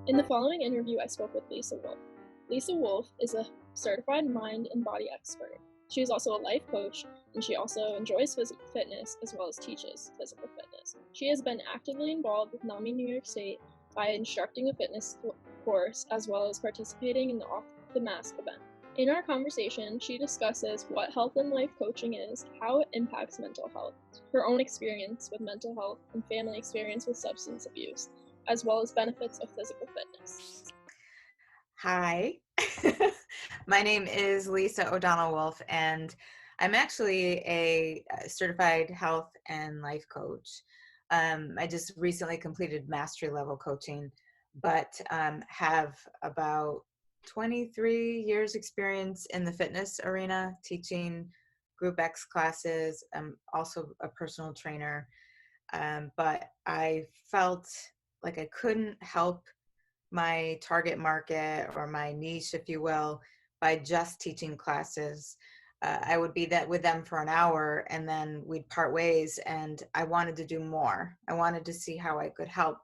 In the following interview, I spoke with Lisa Wolfe. Lisa Wolfe is a certified mind and body expert. She is also a life coach, and she also enjoys physical fitness as well as teaches physical fitness. She has been actively involved with NAMI New York State by instructing a fitness course as well as participating in the Off the Mask event. In our conversation, she discusses what health and life coaching is, how it impacts mental health, her own experience with mental health, and family experience with substance abuse, as well as benefits of physical fitness. Hi, my name is Lisa O'Donnell Wolfe, and I'm actually a certified health and life coach. I just recently completed mastery level coaching, but have about 23 years experience in the fitness arena, teaching group X classes. I'm also a personal trainer, but I felt like I couldn't help my target market or my niche, if you will, by just teaching classes. I would be that with them for an hour and then we'd part ways, and I wanted to do more. I wanted to see how I could help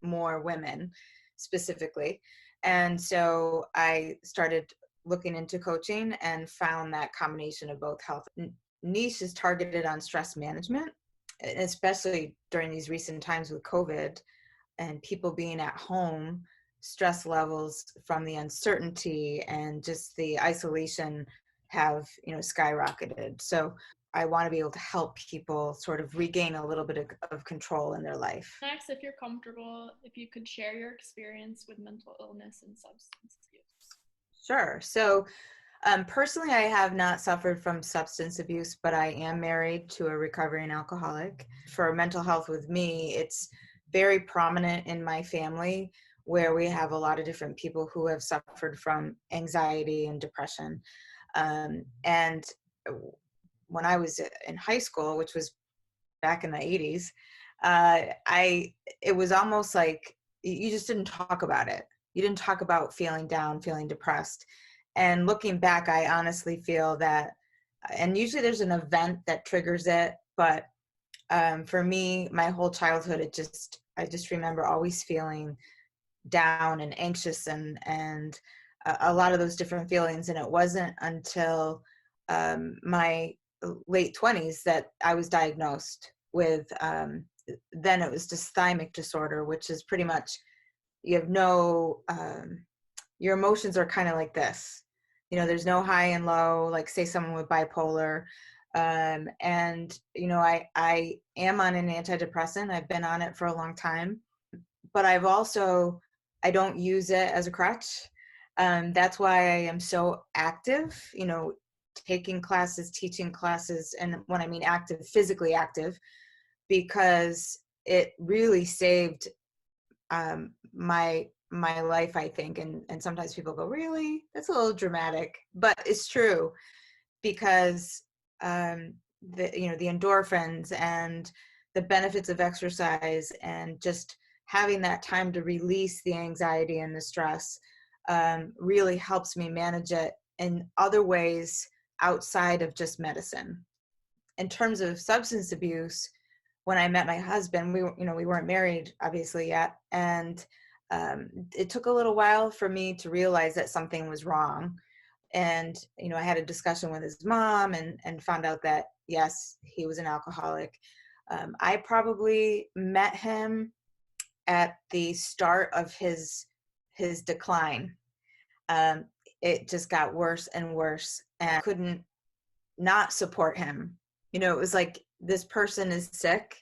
more women specifically. And so I started looking into coaching and found that combination of both health. Niche is targeted on stress management, especially during these recent times with COVID and people being at home. Stress levels from the uncertainty and just the isolation have skyrocketed. So I want to be able to help people sort of regain a little bit of control in their life. Next, if you're comfortable, if you could share your experience with mental illness and substance abuse. Sure. So personally, I have not suffered from substance abuse, but I am married to a recovering alcoholic. For mental health with me, it's very prominent in my family, where we have a lot of different people who have suffered from anxiety and depression. And when I was in high school, which was back in the 80s, it was almost like you just didn't talk about it. You didn't talk about feeling down, feeling depressed. And looking back, I honestly feel that, and usually there's an event that triggers it, but for me, my whole childhood, I just remember always feeling down and anxious and a lot of those different feelings. And it wasn't until my late 20s that I was diagnosed with, then it was dysthymic disorder, which is pretty much, you have no, your emotions are kind of like this. There's no high and low, like say someone with bipolar. And, I am on an antidepressant. I've been on it for a long time, but I don't use it as a crutch. That's why I am so active, taking classes, teaching classes. And when I mean active, physically active, because it really saved my life, I think. And sometimes people go, really? That's a little dramatic, but it's true, because the endorphins and the benefits of exercise and just having that time to release the anxiety and the stress really helps me manage it in other ways outside of just medicine. In terms of substance abuse, when I met my husband, we weren't married obviously yet, and it took a little while for me to realize that something was wrong. And I had a discussion with his mom and found out that yes, he was an alcoholic. I probably met him at the start of his decline. It just got worse and worse, and I couldn't not support him. It was like, this person is sick,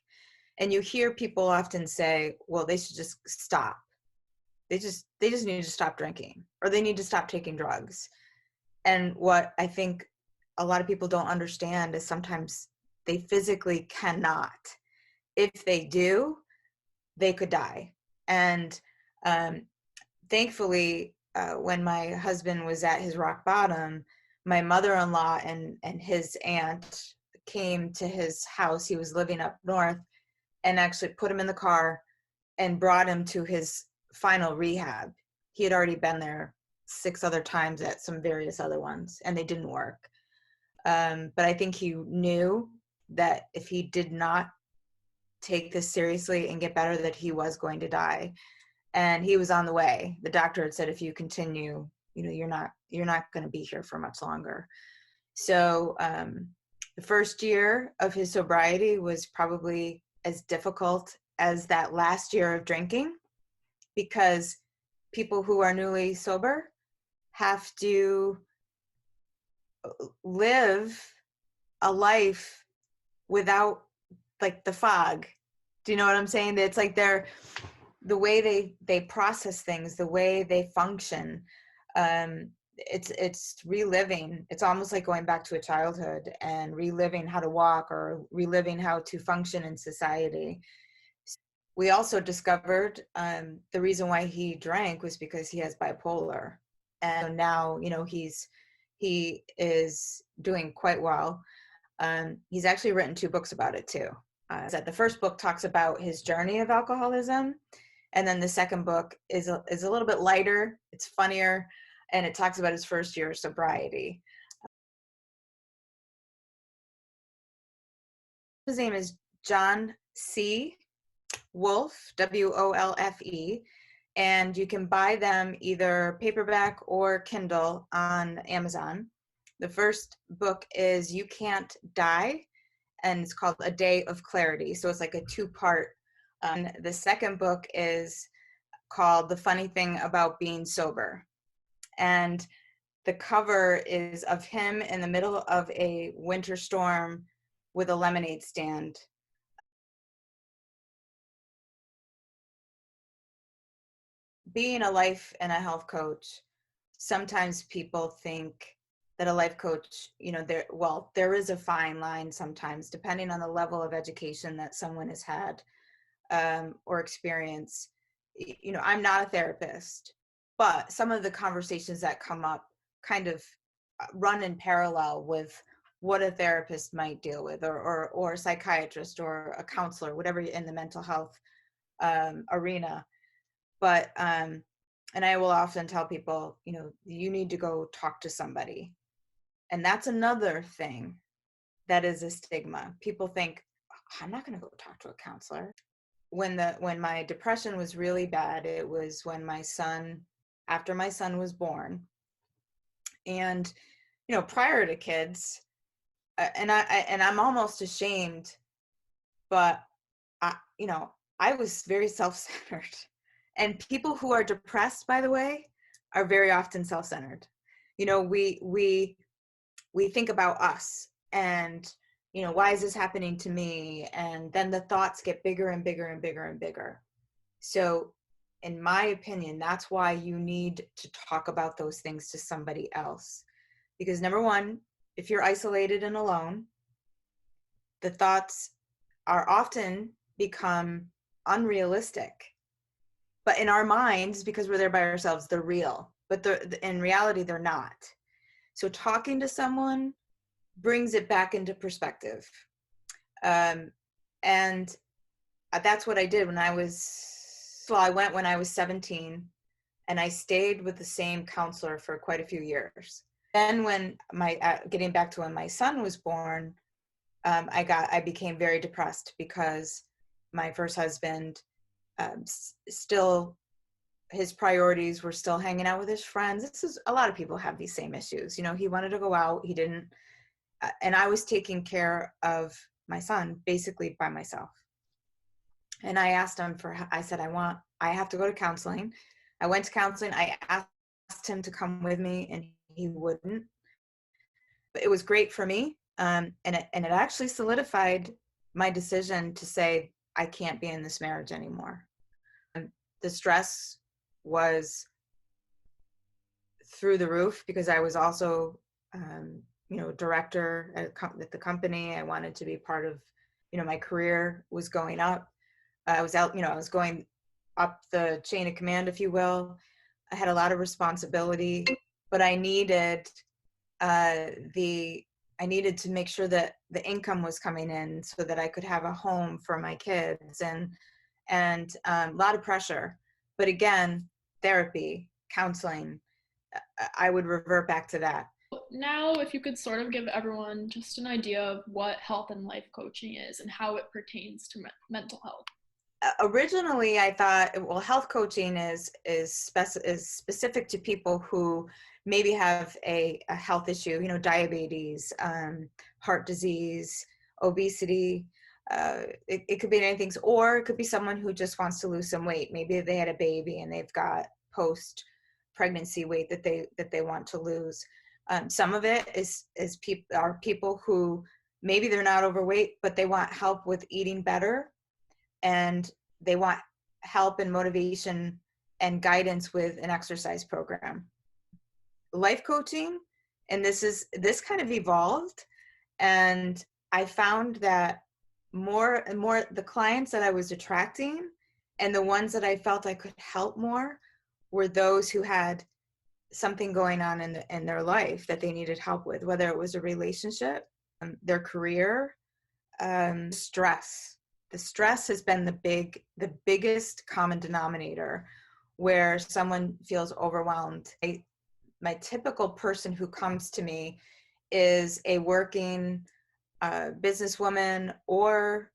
and you hear people often say, well, they should just stop. They just need to stop drinking, or they need to stop taking drugs. And what I think a lot of people don't understand is sometimes they physically cannot. If they do, they could die. And thankfully, when my husband was at his rock bottom, my mother-in-law and his aunt came to his house. He was living up north, and actually put him in the car and brought him to his final rehab. He had already been there 6 other times at some various other ones, and they didn't work. But I think he knew that if he did not take this seriously and get better, that he was going to die. and he was on the way. The doctor had said, if you continue, you're not going to be here for much longer. So the first year of his sobriety was probably as difficult as that last year of drinking, because people who are newly sober have to live a life without like the fog. Do you know what I'm saying? It's like the way they process things, the way they function. It's reliving. It's almost like going back to a childhood and reliving how to walk or reliving how to function in society. We also discovered the reason why he drank was because he has bipolar, and now he is doing quite well. He's actually written 2 books about it too. The first book talks about his journey of alcoholism, and then the second book is a little bit lighter. It's funnier, and it talks about his first year of sobriety. His name is John C. Wolfe, Wolfe, and you can buy them either paperback or Kindle on Amazon. The first book is You Cant Die, and it's called A Day of Clarity. So it's like a 2-part. The second book is called The Funny Thing About Being Sober. And the cover is of him in the middle of a winter storm with a lemonade stand. Being a life and a health coach, sometimes people think that a life coach, there is a fine line sometimes, depending on the level of education that someone has had or experience. I'm not a therapist, but some of the conversations that come up kind of run in parallel with what a therapist might deal with, or a psychiatrist or a counselor, whatever in the mental health arena. But and I will often tell people, you need to go talk to somebody. And that's another thing that is a stigma. People think, I'm not going to go talk to a counselor. When my depression was really bad, it was after my son was born. And prior to kids, and I'm almost ashamed, but I was very self-centered. And people who are depressed, by the way, are very often self-centered. We think about us and, why is this happening to me? And then the thoughts get bigger and bigger and bigger and bigger. So in my opinion, that's why you need to talk about those things to somebody else. Because number one, if you're isolated and alone, the thoughts are often become unrealistic. But in our minds, because we're there by ourselves, they're real. But in reality, they're not. So talking to someone brings it back into perspective. And that's what I did I went when I was 17, and I stayed with the same counselor for quite a few years. Then when getting back to when my son was born, I became very depressed because my first husband, still his priorities were still hanging out with his friends. A lot of people have these same issues. He wanted to go out, he didn't, and I was taking care of my son basically by myself. And I asked him I said, I have to go to counseling. I went to counseling. I asked him to come with me, and he wouldn't. But it was great for me. And it actually solidified my decision to say, I can't be in this marriage anymore. The stress was through the roof because I was also, director at the company. I wanted to be part of, my career was going up. I was going up the chain of command, if you will. I had a lot of responsibility, but I needed to make sure that the income was coming in so that I could have a home for my kids, and a lot of pressure. But again, therapy, counseling, I would revert back to that. Now, if you could sort of give everyone just an idea of what health and life coaching is and how it pertains to mental health. Originally I thought, well, health coaching is specific to people who maybe have a health issue, diabetes, heart disease, obesity. It could be anything, or it could be someone who just wants to lose some weight. Maybe they had a baby and they've got post pregnancy weight that they want to lose. Some of it are people who maybe they're not overweight, but they want help with eating better, and they want help and motivation and guidance with an exercise program. Life coaching, and this kind of evolved, and I found that more and more the clients that I was attracting and the ones that I felt I could help more were those who had something going on in their life that they needed help with, whether it was a relationship, their career, stress. The stress has been the biggest common denominator where someone feels overwhelmed. My typical person who comes to me is a working businesswoman or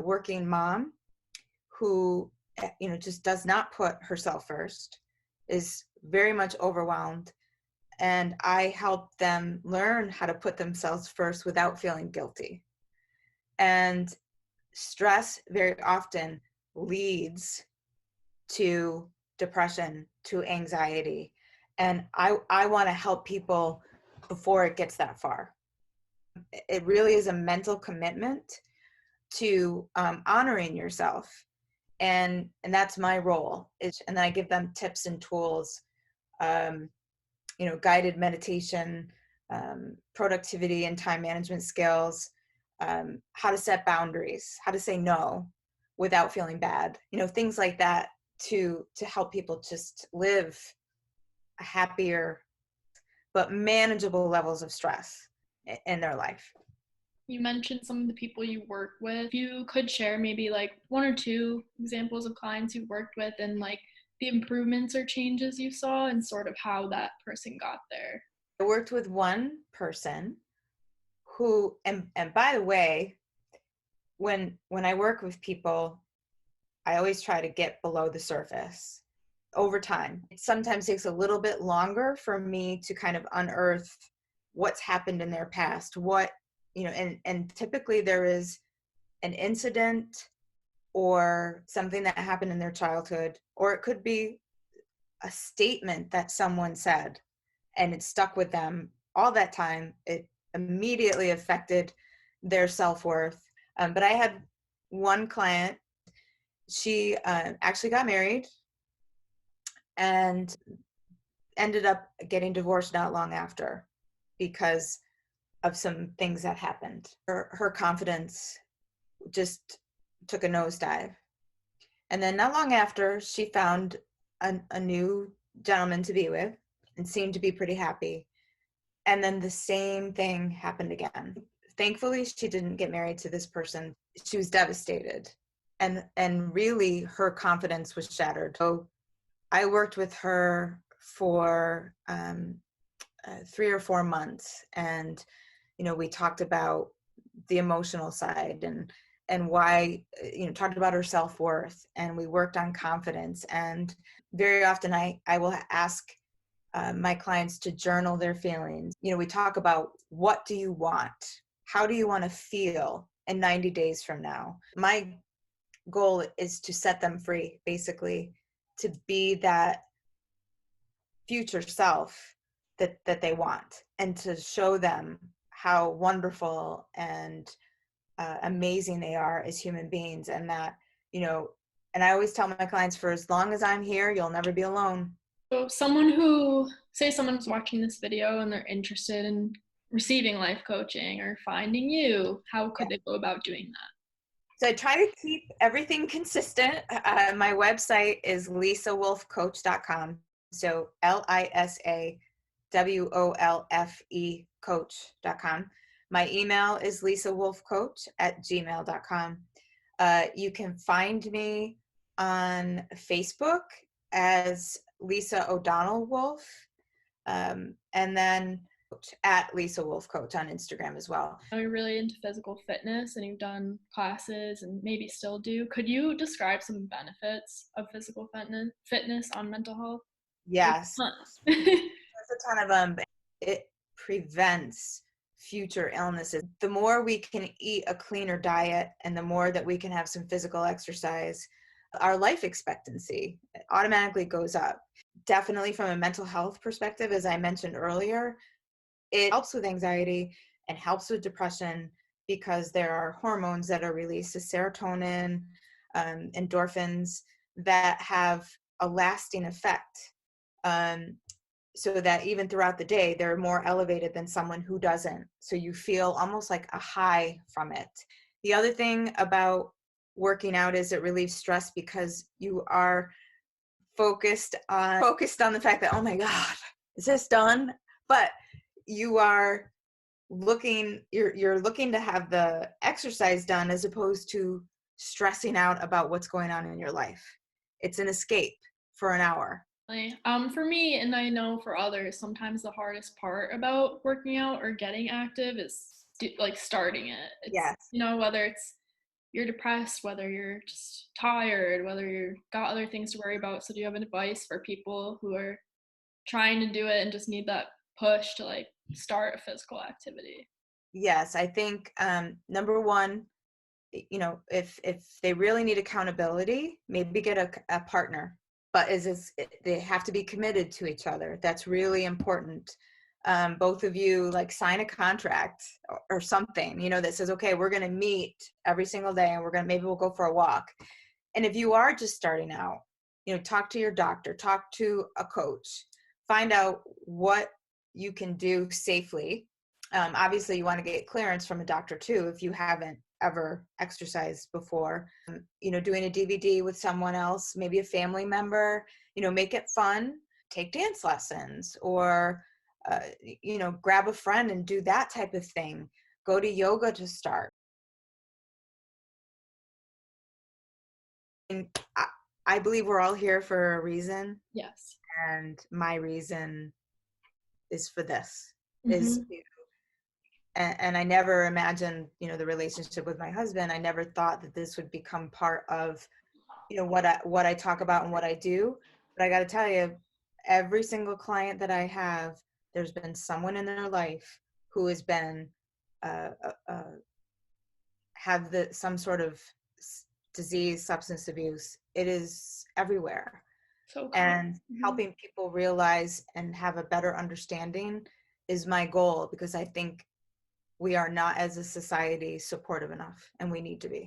working mom who, just does not put herself first, is very much overwhelmed. And I help them learn how to put themselves first without feeling guilty. And stress very often leads to depression, to anxiety. And I want to help people before it gets that far. It really is a mental commitment to honoring yourself. And that's my role. And then I give them tips and tools, guided meditation, productivity and time management skills, how to set boundaries, how to say no without feeling bad, things like that to help people just live a happier but manageable levels of stress in their life. You mentioned some of the people you work with. If you could share maybe like one or two examples of clients you worked with and like the improvements or changes you saw and sort of how that person got there. I worked with one person who, and by the way, when I work with people, I always try to get below the surface over time. It sometimes takes a little bit longer for me to kind of unearth what's happened in their past, and typically there is an incident or something that happened in their childhood, or it could be a statement that someone said and it stuck with them all that time. It immediately affected their self-worth. But I had one client, she actually got married and ended up getting divorced not long after because of some things that happened. Her confidence just took a nosedive. And then not long after, she found a new gentleman to be with and seemed to be pretty happy. And then the same thing happened again. Thankfully, she didn't get married to this person. She was devastated. And really, her confidence was shattered. So I worked with her for 3 or 4 months. And, we talked about the emotional side and why, talked about her self-worth, and we worked on confidence. And very often I will ask my clients to journal their feelings. We talk about, what do you want? How do you want to feel in 90 days from now? My goal is to set them free, basically, to be that future self that they want, and to show them how wonderful and amazing they are as human beings. And that, and I always tell my clients, for as long as I'm here, you'll never be alone. So someone's watching this video and they're interested in receiving life coaching or finding you, how could they go about doing that? So I try to keep everything consistent. My website is lisawolfecoach.com. So LISAWOLFE coach.com. My email is lisawolfecoach@gmail.com. You can find me on Facebook as Lisa O'Donnell Wolfe. And then at Lisa Wolfe Coach on Instagram as well. I know you're really into physical fitness and you've done classes and maybe still do. Could you describe some benefits of physical fitness on mental health? Yes, There's there's a ton of them. It prevents future illnesses. The more we can eat a cleaner diet and the more that we can have some physical exercise, our life expectancy automatically goes up. Definitely from a mental health perspective, as I mentioned earlier, it helps with anxiety and helps with depression because there are hormones that are released, the serotonin, endorphins, that have a lasting effect. So that even throughout the day, they're more elevated than someone who doesn't. So you feel almost like a high from it. The other thing about working out is it relieves stress because you are focused on the fact that, oh my God, is this done? But you are you're looking to have the exercise done as opposed to stressing out about what's going on in your life. It's an escape for an hour. For me, and I know for others, sometimes the hardest part about working out or getting active is like starting it. It's, Yes. whether it's you're depressed, whether you're just tired, whether you've got other things to worry about. So do you have advice for people who are trying to do it and just need that push to like start a physical activity? Yes, I think number one, if they really need accountability, maybe get a partner, but they have to be committed to each other. That's really important. Both of you like sign a contract or something, that says, okay, we're going to meet every single day and maybe we'll go for a walk. And if you are just starting out, talk to your doctor, talk to a coach, find out what you can do safely. Obviously you want to get clearance from a doctor too if you haven't ever exercised before. Doing a DVD with someone else, maybe a family member, make it fun. Take dance lessons or grab a friend and do that type of thing. Go to yoga to start. And I believe we're all here for a reason. Yes. And my reason is for this. Mm-hmm. And I never imagined, the relationship with my husband. I never thought that this would become part of, what I talk about and what I do. But I got to tell you, every single client that I have, there's been someone in their life who has been have some sort of disease, substance abuse. It is everywhere. So cool. And helping people realize and have a better understanding is my goal, because I think we are not as a society supportive enough, and we need to be.